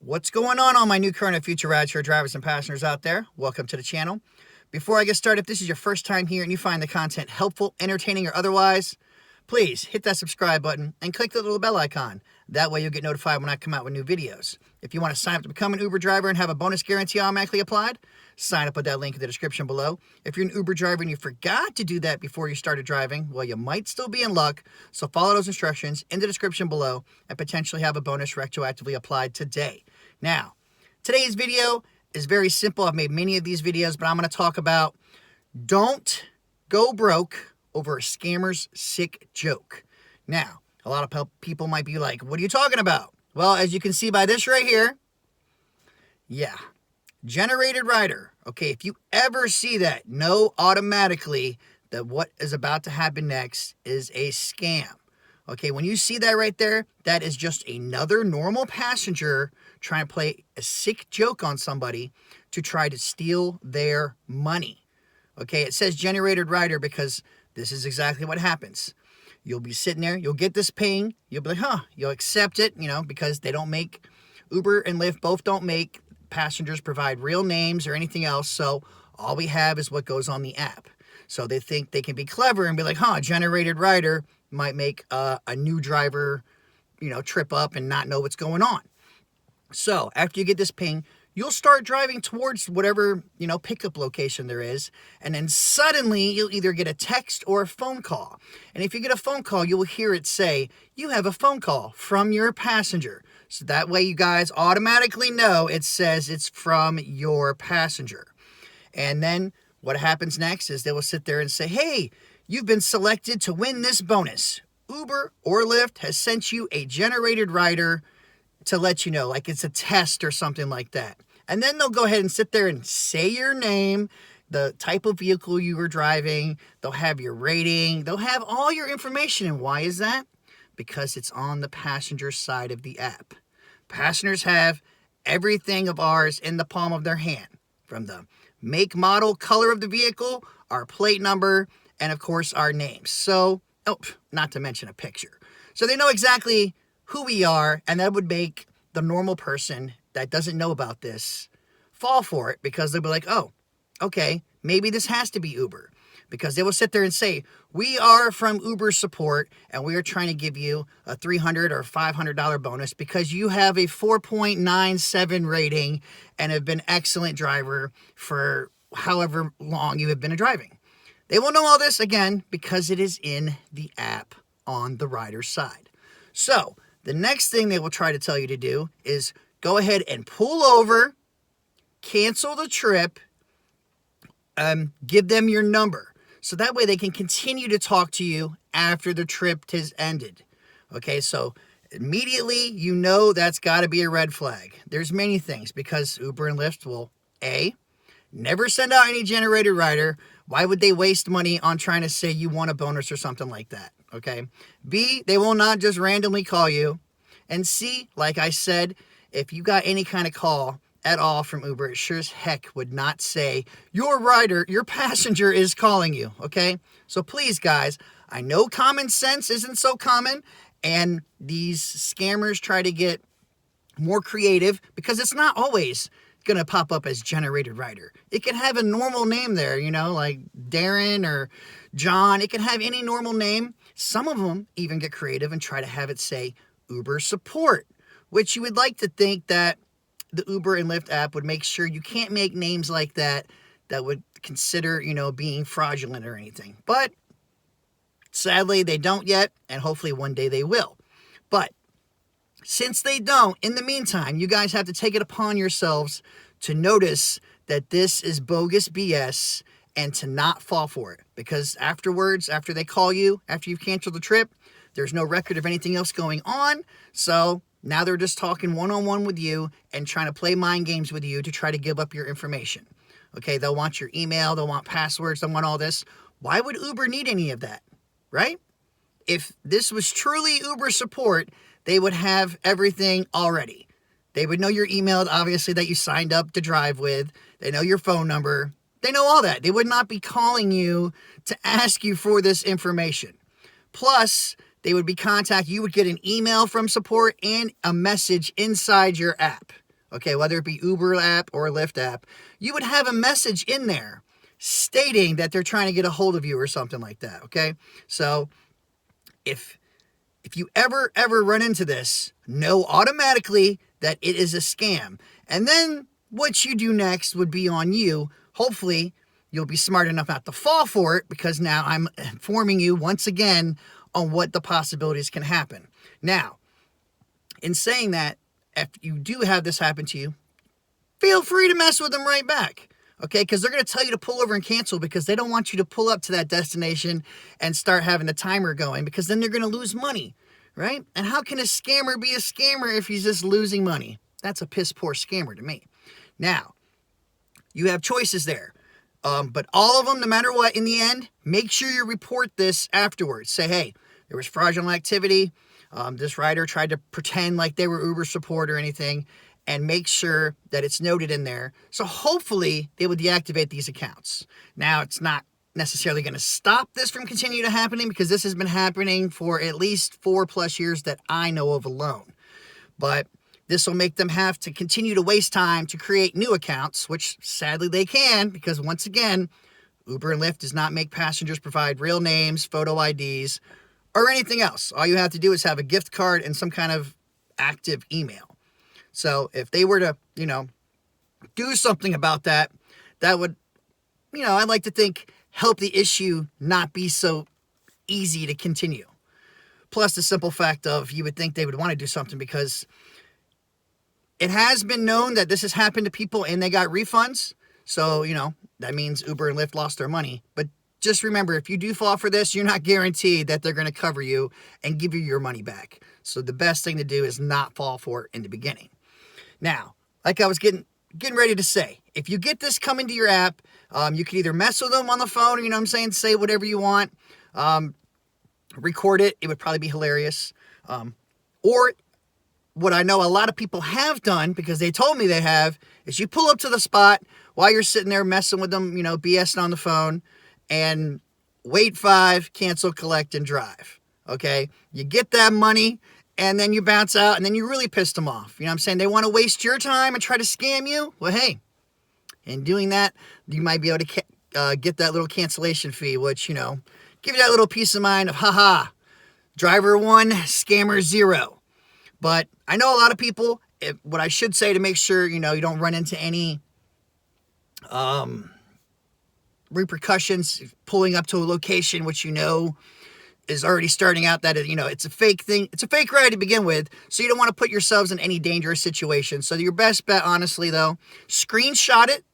What's going on, all my new, current, and future rideshare drivers and passengers out there? Welcome to the channel. Before I get started, if this is your first time here and you find the content helpful, entertaining, or otherwise, please hit that subscribe button and click the little bell icon. That way you'll get notified when I come out with new videos. If you want to sign up to become an Uber driver and have a bonus guarantee automatically applied, sign up with that link in the description below. If you're an Uber driver and you forgot to do that before you started driving, well, you might still be in luck. So follow those instructions in the description below and potentially have a bonus retroactively applied today. Now, today's video is very simple. I've made many of these videos, but I'm going to talk about don't go broke over a scammer's sick joke. Now, a lot of people might be like, what are you talking about? Well, as you can see by this right here, yeah, generated rider. Okay, if you ever see that, know automatically that what is about to happen next is a scam. Okay, when you see that right there, that is just another normal passenger trying to play a sick joke on somebody to try to steal their money. Okay, it says generated rider because this is exactly what happens. You'll be sitting there, you'll get this ping, you'll be like, you'll accept it, because they don't make, Uber and Lyft both don't make passengers provide real names or anything else, so all we have is what goes on the app. So they think they can be clever and be like, generated rider might make a new driver, trip up and not know what's going on. So after you get this ping, you'll start driving towards whatever, pickup location there is. And then suddenly you'll either get a text or a phone call. And if you get a phone call, you'll hear it say, you have a phone call from your passenger. So that way you guys automatically know it says it's from your passenger. And then what happens next is they will sit there and say, hey, you've been selected to win this bonus. Uber or Lyft has sent you a generated rider to let you know, like it's a test or something like that. And then they'll go ahead and sit there and say your name, the type of vehicle you were driving. They'll have your rating. They'll have all your information. And why is that? Because it's on the passenger side of the app. Passengers have everything of ours in the palm of their hand, from the make, model, color of the vehicle, our plate number, and of course our names. So, not to mention a picture. So they know exactly who we are, and that would make the normal person that doesn't know about this fall for it, because they'll be like, oh, okay, maybe this has to be Uber. Because they will sit there and say, we are from Uber support, and we are trying to give you a $300 or $500 bonus because you have a 4.97 rating and have been an excellent driver for however long you have been driving. They will know all this, again, because it is in the app on the rider's side. So the next thing they will try to tell you to do is go ahead and pull over, cancel the trip, give them your number. So that way they can continue to talk to you after the trip has ended. Okay, so immediately you know that's got to be a red flag. There's many things, because Uber and Lyft will, A, never send out any generated rider. Why would they waste money on trying to say you want a bonus or something like that? Okay. B, they will not just randomly call you. And C, like I said, if you got any kind of call at all from Uber, it sure as heck would not say your rider, your passenger is calling you. Okay. So please, guys, I know common sense isn't so common, and these scammers try to get more creative because it's not always going to pop up as generated rider. It can have a normal name there, like Darren or John. It can have any normal name. Some of them even get creative and try to have it say Uber support, which you would like to think that the Uber and Lyft app would make sure you can't make names like that would consider, being fraudulent or anything. But sadly, they don't yet, and hopefully one day they will. But since they don't, in the meantime, you guys have to take it upon yourselves to notice that this is bogus BS and to not fall for it. Because afterwards, after they call you, after you've canceled the trip, there's no record of anything else going on. So now they're just talking one-on-one with you and trying to play mind games with you to try to give up your information. Okay, they'll want your email, they'll want passwords, they'll want all this. Why would Uber need any of that, right? If this was truly Uber support, they would have everything already. They would know your email, obviously, that you signed up to drive with. They know your phone number. They know all that. They would not be calling you to ask you for this information. Plus, they would be contacting you. You would get an email from support and a message inside your app. okay, whether it be Uber app or Lyft app, you would have a message in there stating that they're trying to get a hold of you or something like that, okay? So if you ever run into this, know automatically that it is a scam. And then what you do next would be on you. Hopefully, you'll be smart enough not to fall for it, because now I'm informing you once again on what the possibilities can happen. Now, in saying that, if you do have this happen to you, feel free to mess with them right back. Okay, because they're going to tell you to pull over and cancel, because they don't want you to pull up to that destination and start having the timer going, because then they're going to lose money, right? And how can a scammer be a scammer if he's just losing money? That's a piss poor scammer to me. Now, you have choices there. But all of them, no matter what, in the end, make sure you report this afterwards. Say, hey, there was fraudulent activity. This rider tried to pretend like they were Uber support or anything, and make sure that it's noted in there. So hopefully they will deactivate these accounts. Now, it's not necessarily going to stop this from continuing to happening, because this has been happening for at least 4+ years that I know of alone. But this will make them have to continue to waste time to create new accounts, which sadly they can, because once again, Uber and Lyft does not make passengers provide real names, photo IDs, or anything else. All you have to do is have a gift card and some kind of active email. So if they were to, do something about that, that would, I'd like to think, help the issue not be so easy to continue. Plus the simple fact of, you would think they would want to do something, because it has been known that this has happened to people and they got refunds. So, that means Uber and Lyft lost their money. But just remember, if you do fall for this, you're not guaranteed that they're going to cover you and give you your money back. So the best thing to do is not fall for it in the beginning. Now, like I was getting ready to say, if you get this coming to your app, you can either mess with them on the phone, say whatever you want, record it. It would probably be hilarious. Or what I know a lot of people have done, because they told me they have, is you pull up to the spot while you're sitting there messing with them, BSing on the phone, and wait 5, cancel, collect, and drive. Okay? You get that money, and then you bounce out, and then you really pissed them off. You know what I'm saying? They want to waste your time and try to scam you. Well, hey, in doing that, you might be able to get that little cancellation fee, which, give you that little peace of mind of, haha, driver 1, scammer 0. But I know a lot of people, what I should say to make sure, you don't run into any repercussions pulling up to a location which is already starting out that, it's a fake thing. It's a fake ride to begin with, so you don't want to put yourselves in any dangerous situation. So your best bet, honestly, though, screenshot it.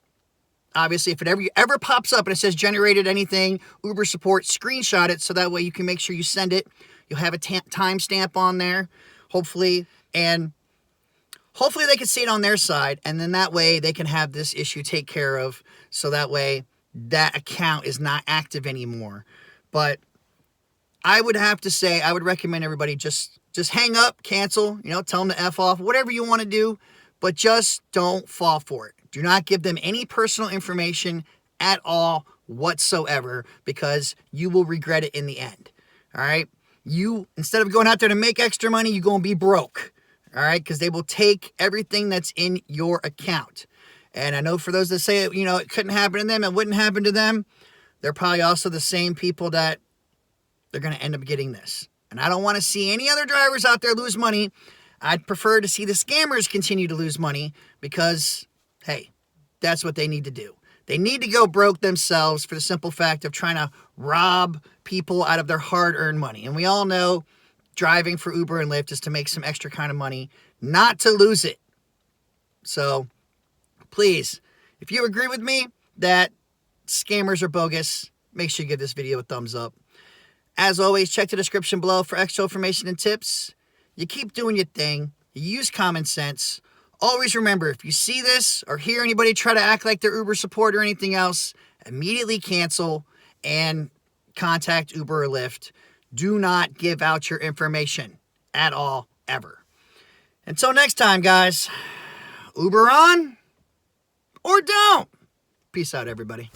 Obviously, if it ever pops up and it says generated anything, Uber support, screenshot it, so that way you can make sure you send it. You'll have a timestamp on there, hopefully, and hopefully they can see it on their side, and then that way they can have this issue take care of, so that way that account is not active anymore. But I would have to say, I would recommend everybody just hang up, cancel, tell them to F off, whatever you want to do, but just don't fall for it. Do not give them any personal information at all whatsoever, because you will regret it in the end. All right? You, instead of going out there to make extra money, you're going to be broke. All right? Because they will take everything that's in your account. And I know for those that say, it couldn't happen to them, it wouldn't happen to them, they're probably also the same people that they're going to end up getting this. And I don't want to see any other drivers out there lose money. I'd prefer to see the scammers continue to lose money, because, hey, that's what they need to do. They need to go broke themselves for the simple fact of trying to rob people out of their hard-earned money. And we all know driving for Uber and Lyft is to make some extra kind of money, not to lose it. So, please, if you agree with me that scammers are bogus, make sure you give this video a thumbs up. As always, check the description below for extra information and tips. You keep doing your thing. You use common sense. Always remember, if you see this or hear anybody try to act like they're Uber support or anything else, immediately cancel and contact Uber or Lyft. Do not give out your information at all, ever. Until next time, guys, Uber on or don't. Peace out, everybody.